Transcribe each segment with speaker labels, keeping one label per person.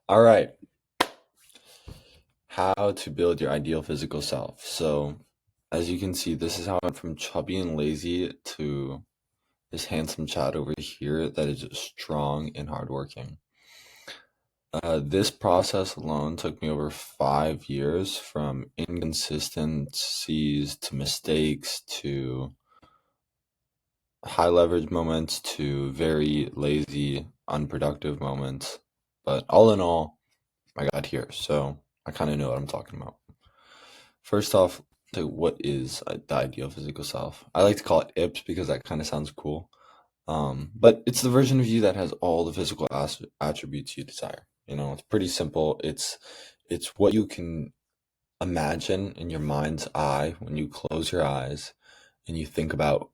Speaker 1: All right. How to build your ideal physical self. So, as you can see, this is how I went from chubby and lazy to this handsome Chad over here that is strong and hardworking. This process alone took me over 5 years, from inconsistencies to mistakes to high leverage moments to very lazy, unproductive moments. But all in all, I got here. So I kind of know what I'm talking about. First off, what is the ideal physical self? I like to call it IPS because that kind of sounds cool. But it's the version of you that has all the physical attributes you desire. It's pretty simple. It's what you can imagine in your mind's eye when you close your eyes and you think about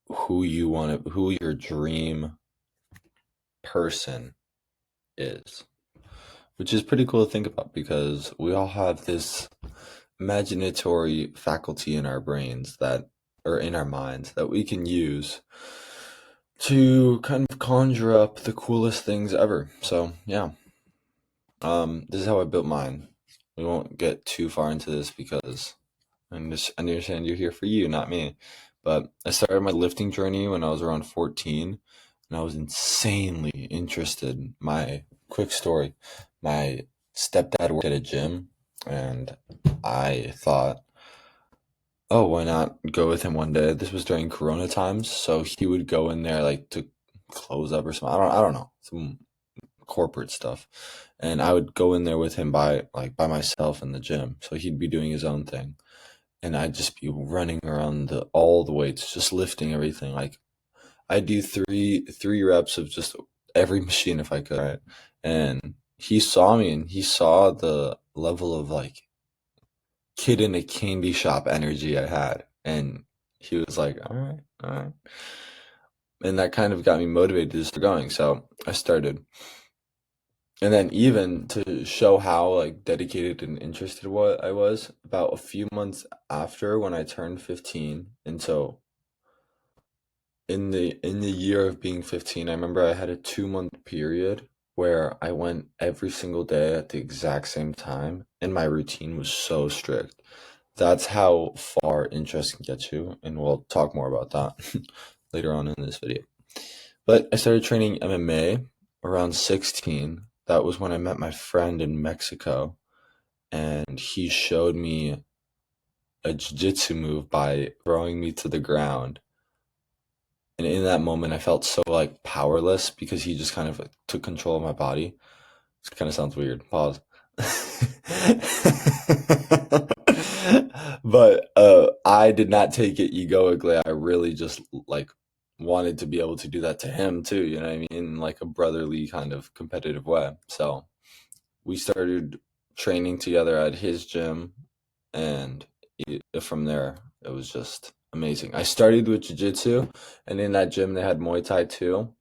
Speaker 1: who your dream person is, which is pretty cool to think about because we all have this imaginatory faculty in our brains that, or in our minds, that we can use to kind of conjure up the coolest things ever. So yeah, this is how I built mine. We won't get too far into this because I understand you're here for you, not me. But I started my lifting journey when I was around 14, and I was insanely interested. My quick story: my stepdad worked at a gym, and I thought, oh, why not go with him one day? This was during Corona times, so he would go in there like to close up or something. I don't know, some corporate stuff, and I would go in there with him by myself in the gym. So he'd be doing his own thing, and I'd just be running around all the weights, just lifting everything. Like I'd do three reps of just every machine if I could. Right, and he saw me, and he saw the level of like kid in a candy shop energy I had. And he was like, all right, all right. And that kind of got me motivated to start going. So I started. And then even to show how like dedicated and interested what I was, about a few months after when I turned 15, and so in the year of being 15, I remember I had a 2 month period where I went every single day at the exact same time, and my routine was so strict. That's how far interest can get you, and we'll talk more about that later on in this video. But I started training MMA around 16. That was when I met my friend in Mexico, and he showed me a jiu-jitsu move by throwing me to the ground. And in that moment, I felt so like powerless because he just kind of like, took control of my body. This kind of sounds weird. Pause. But I did not take it egoically. I really just like wanted to be able to do that to him too. You know what I mean? In like a brotherly kind of competitive way. So we started training together at his gym, and from there it was just amazing. I started with jiu-jitsu, and in that gym they had Muay Thai too,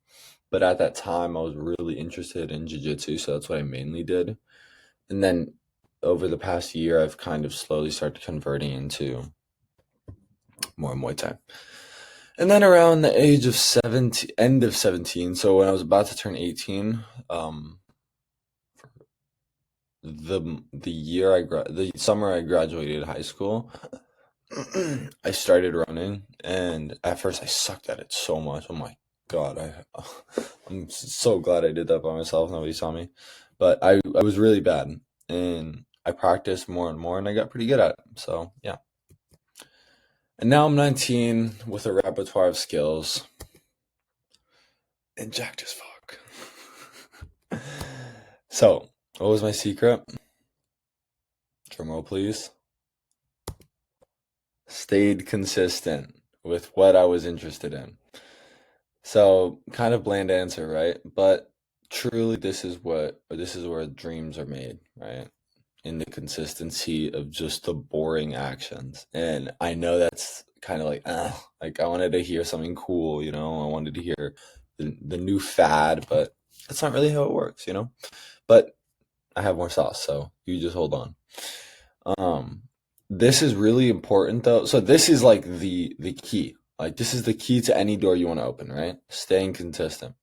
Speaker 1: but at that time I was really interested in jiu-jitsu, so that's what I mainly did. And then over the past year I've kind of slowly started converting into more Muay Thai. And then around the age of 17, end of 17, so when I was about to turn 18, the summer I graduated high school, I started running, and at first I sucked at it so much. Oh my God, I'm so glad I did that by myself. Nobody saw me, but I was really bad, and I practiced more and more, and I got pretty good at it. So yeah, and now I'm 19 with a repertoire of skills and jacked as fuck. So what was my secret? Drum roll, please. Stayed consistent with what I was interested in. So kind of bland answer, right? But truly this is where dreams are made, right? In the consistency of just the boring actions. And I know that's kind of like I wanted to hear something cool, I wanted to hear the new fad, but that's not really how it works. But I have more sauce, so you just hold on. Um, this is really important though. So this is like the key. Like this is the key to any door you want to open, right? Staying consistent.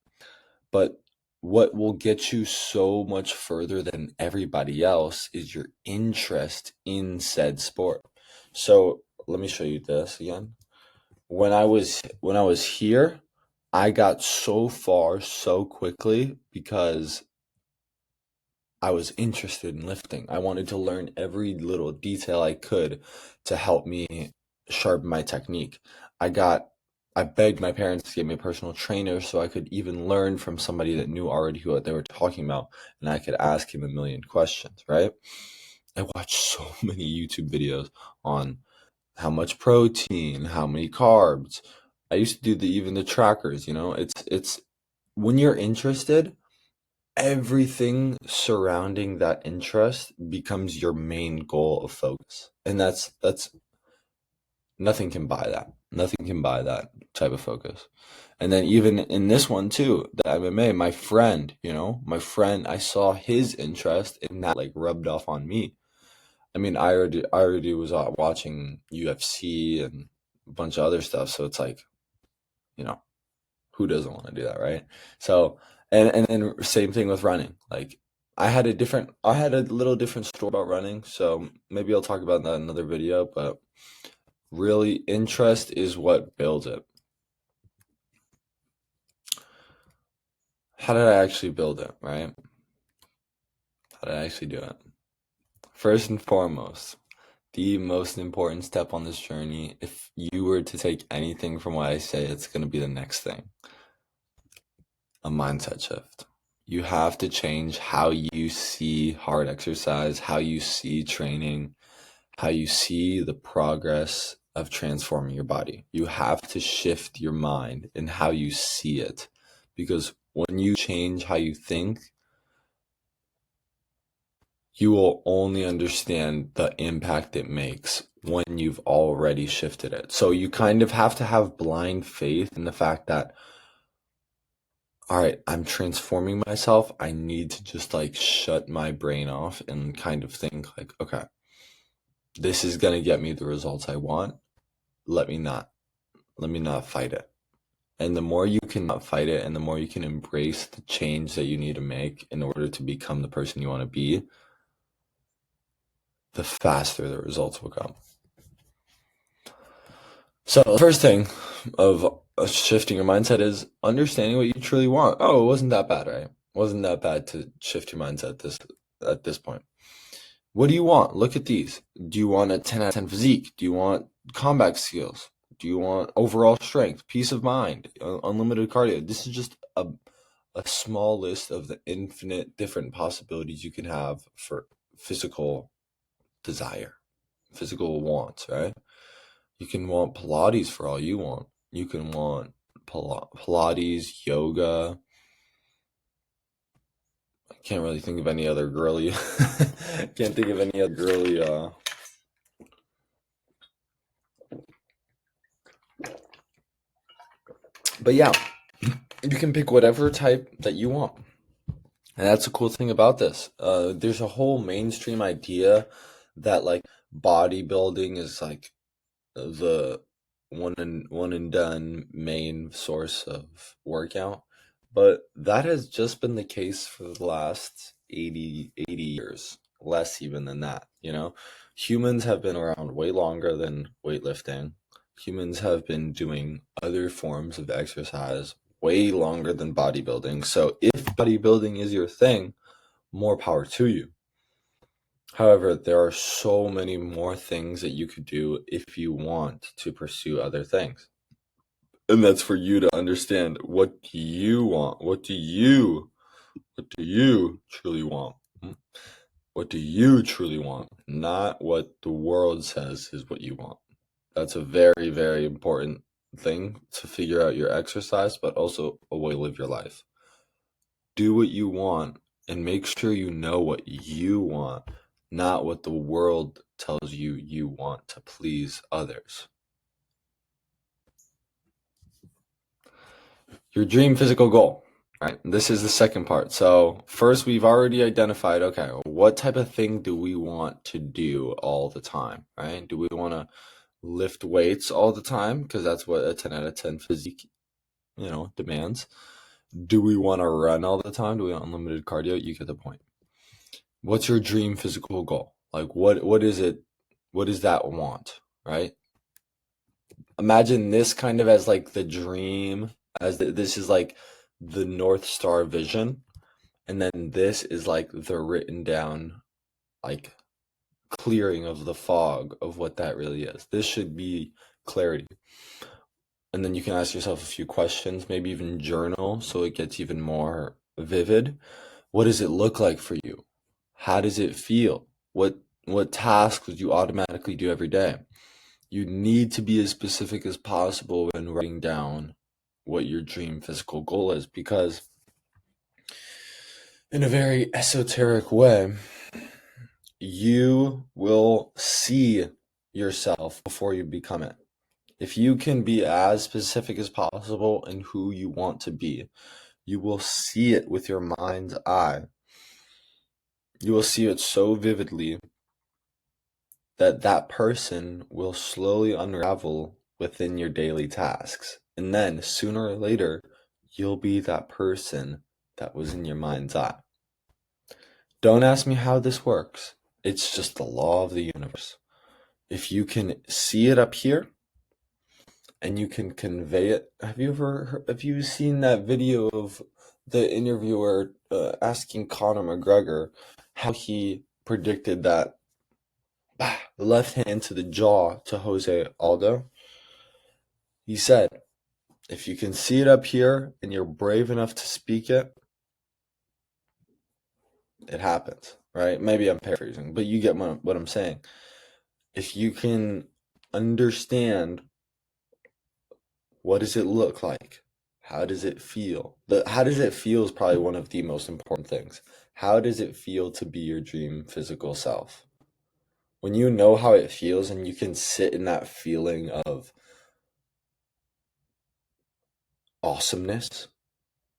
Speaker 1: But what will get you so much further than everybody else is your interest in said sport. So let me show you this again. When I was here, I got so far so quickly because I was interested in lifting. I wanted to learn every little detail I could to help me sharpen my technique. I got I begged my parents to get me a personal trainer so I could even learn from somebody that knew already what they were talking about and I could ask him a million questions, right? I watched so many YouTube videos on how much protein, how many carbs. I used to do even the trackers, It's when you're interested, everything surrounding that interest becomes your main goal of focus. And that's nothing can buy that. Nothing can buy that type of focus. And then even in this one too, the MMA, my friend, I saw his interest in that like rubbed off on me. I mean, I already was watching UFC and a bunch of other stuff, so it's like, you know, who doesn't want to do that, right? So, and then same thing with running. Like I had a little different story about running, so maybe I'll talk about that in another video, but really interest is what builds it. How did I actually build it, right? How did I actually do it? First and foremost, the most important step on this journey, if you were to take anything from what I say, it's going to be the next thing. A mindset shift. You have to change how you see hard exercise, how you see training, how you see the progress of transforming your body. You have to shift your mind and how you see it. Because when you change how you think, you will only understand the impact it makes when you've already shifted it. So you kind of have to have blind faith in the fact that, all right, I'm transforming myself. I need to just like shut my brain off and kind of think like, okay, this is going to get me the results I want. Let me not fight it. And the more you can not fight it and the more you can embrace the change that you need to make in order to become the person you want to be, the faster the results will come. So the first thing of shifting your mindset is understanding what you truly want. Oh, it wasn't that bad, right? It wasn't that bad to shift your mindset at this point. What do you want? Look at these. Do you want a 10 out of 10 physique? Do you want combat skills? Do you want overall strength, peace of mind, unlimited cardio? This is just a small list of the infinite different possibilities you can have for physical desire, physical wants, right? You can want Pilates for all you want. You can want Pilates, yoga. I can't really think of any other girly. Can't think of any other girly. But yeah, you can pick whatever type that you want. And that's the cool thing about this. There's a whole mainstream idea that like bodybuilding is like the one and done main source of workout, but that has just been the case for the last 80 years, less even than that. Humans have been around way longer than weightlifting. Humans have been doing other forms of exercise way longer than bodybuilding. So if bodybuilding is your thing, more power to you. However, there are so many more things that you could do if you want to pursue other things. And that's for you to understand, what do you want? What do you truly want? What do you truly want? Not what the world says is what you want. That's a very, very important thing to figure out your exercise, but also a way to live your life. Do what you want and make sure you know what you want, not what the world tells you you want to please others. Your dream physical goal, right? This is the second part. So first, we've already identified, okay, what type of thing do we want to do all the time, right? Do we want to lift weights all the time? Because that's what a 10 out of 10 physique, demands. Do we want to run all the time? Do we want unlimited cardio? You get the point. What's your dream physical goal? Like what is it? What does that want, right? Imagine this kind of as like the dream, this is like the North Star vision, and then this is like the written down, like clearing of the fog of what that really is. This should be clarity. And then you can ask yourself a few questions, maybe even journal so it gets even more vivid. What does it look like for you? How does it feel? What tasks would you automatically do every day? You need to be as specific as possible when writing down what your dream physical goal is, because in a very esoteric way, you will see yourself before you become it. If you can be as specific as possible in who you want to be, you will see it with your mind's eye. You will see it so vividly that that person will slowly unravel within your daily tasks. And then sooner or later, you'll be that person that was in your mind's eye. Don't ask me how this works. It's just the law of the universe. If you can see it up here and you can convey it, have you seen that video of the interviewer asking Conor McGregor how he predicted that left hand to the jaw to Jose Aldo? He said, if you can see it up here and you're brave enough to speak it, it happens, right? Maybe I'm paraphrasing, but you get what I'm saying. If you can understand, what does it look like? How does it feel? How does it feel is probably one of the most important things. How does it feel to be your dream physical self? When you know how it feels and you can sit in that feeling of awesomeness,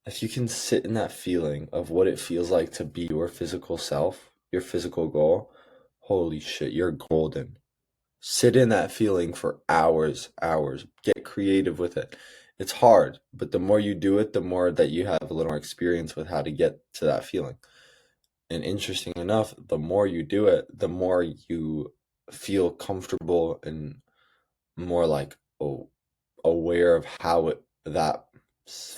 Speaker 1: if you can sit in that feeling of what it feels like to be your physical self, your physical goal, holy shit, you're golden. Sit in that feeling for hours. Get creative with it. It's hard, but the more you do it, the more that you have a little more experience with how to get to that feeling. And interesting enough, the more you do it, the more you feel comfortable and more like aware of how that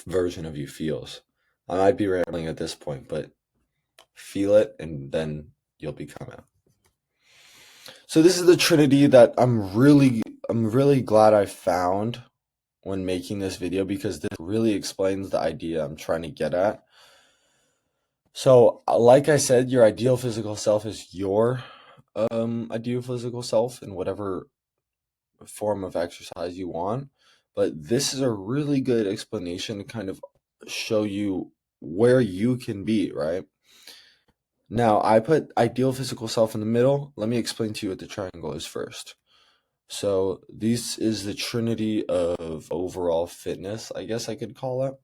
Speaker 1: version of you feels. I might be rambling at this point, but feel it and then you'll become it. So this is the trinity that I'm really glad I found when making this video, because this really explains the idea I'm trying to get at. So like I said, your ideal physical self is your ideal physical self in whatever form of exercise you want. But this is a really good explanation to kind of show you where you can be, right? Now, I put ideal physical self in the middle. Let me explain to you what the triangle is first. So this is the trinity of overall fitness, I guess I could call it.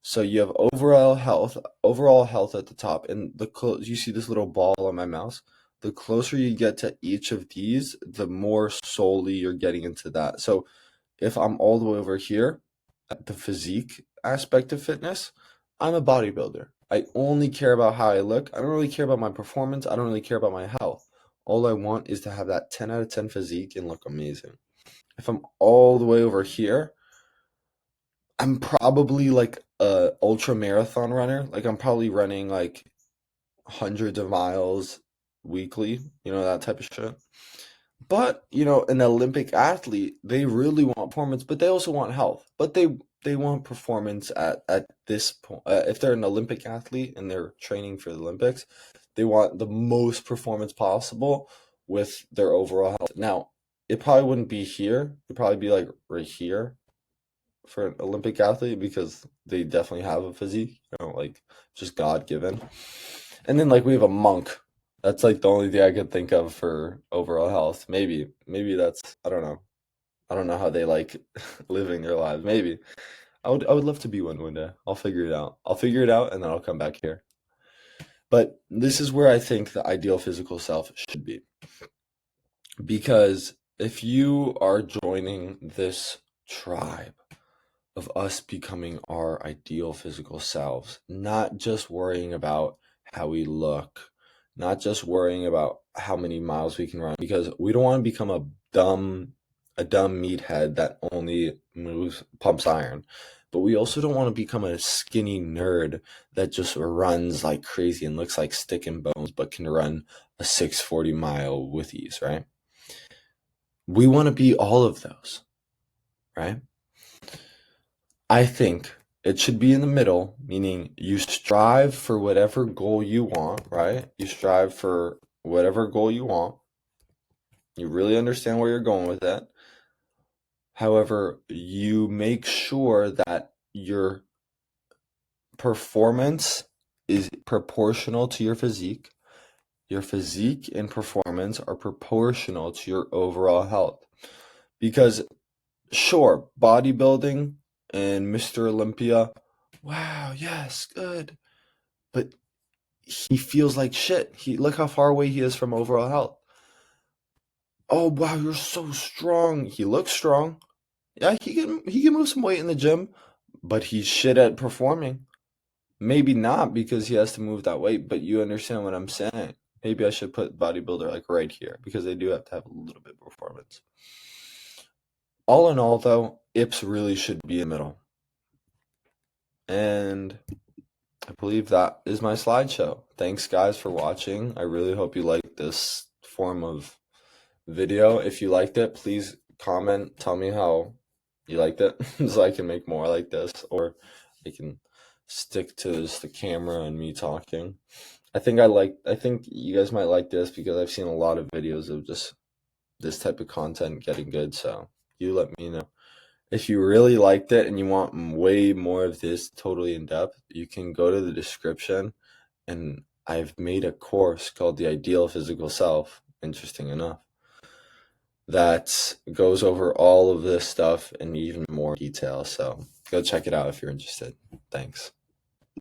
Speaker 1: So you have overall health at the top, and you see this little ball on my mouse. The closer you get to each of these, the more solely you're getting into that. So if I'm all the way over here at the physique aspect of fitness, I'm a bodybuilder. I only care about how I look. I don't really care about my performance. I don't really care about my health. All I want is to have that 10 out of 10 physique and look amazing. If I'm all the way over here, I'm probably like a ultra marathon runner. Like I'm probably running like hundreds of miles weekly, that type of shit. But, an Olympic athlete, they really want performance, but they also want health. But they want performance at this point. If they're an Olympic athlete and they're training for the Olympics, they want the most performance possible with their overall health. Now, it probably wouldn't be here. It'd probably be like right here for an Olympic athlete, because they definitely have a physique, like just God given. And then like we have a monk. That's like the only thing I could think of for overall health. Maybe that's, I don't know. I don't know how they like living their lives. Maybe I would love to be one day. I'll figure it out. And then I'll come back here. But this is where I think the ideal physical self should be. Because if you are joining this tribe of us becoming our ideal physical selves, not just worrying about how we look, not just worrying about how many miles we can run, because we don't want to become a dumb meathead that only pumps iron. But we also don't want to become a skinny nerd that just runs like crazy and looks like stick and bones, but can run a 640 mile with ease, right? We want to be all of those, right? I think it should be in the middle, meaning you strive for whatever goal you want, right? You strive for whatever goal you want. You really understand where you're going with that. However, you make sure that your performance is proportional to your physique. Your physique and performance are proportional to your overall health. Because, sure, bodybuilding and Mr. Olympia, wow, yes, good. But he feels like shit. Look how far away he is from overall health. Oh wow, you're so strong. He looks strong. Yeah, he can move some weight in the gym, but he's shit at performing. Maybe not because he has to move that weight, but you understand what I'm saying. Maybe I should put bodybuilder like right here because they do have to have a little bit of performance. All in all, though, IPS really should be in the middle. And I believe that is my slideshow. Thanks, guys, for watching. I really hope you liked this form of video. If you liked it, please comment. Tell me how you liked it so I can make more like this, or I can stick to just the camera and me talking. I think you guys might like this because I've seen a lot of videos of just this type of content getting good. So you let me know. If you really liked it and you want way more of this totally in depth, you can go to the description and I've made a course called The Ideal Physical Self, interesting enough, that goes over all of this stuff in even more detail. So go check it out if you're interested. Thanks.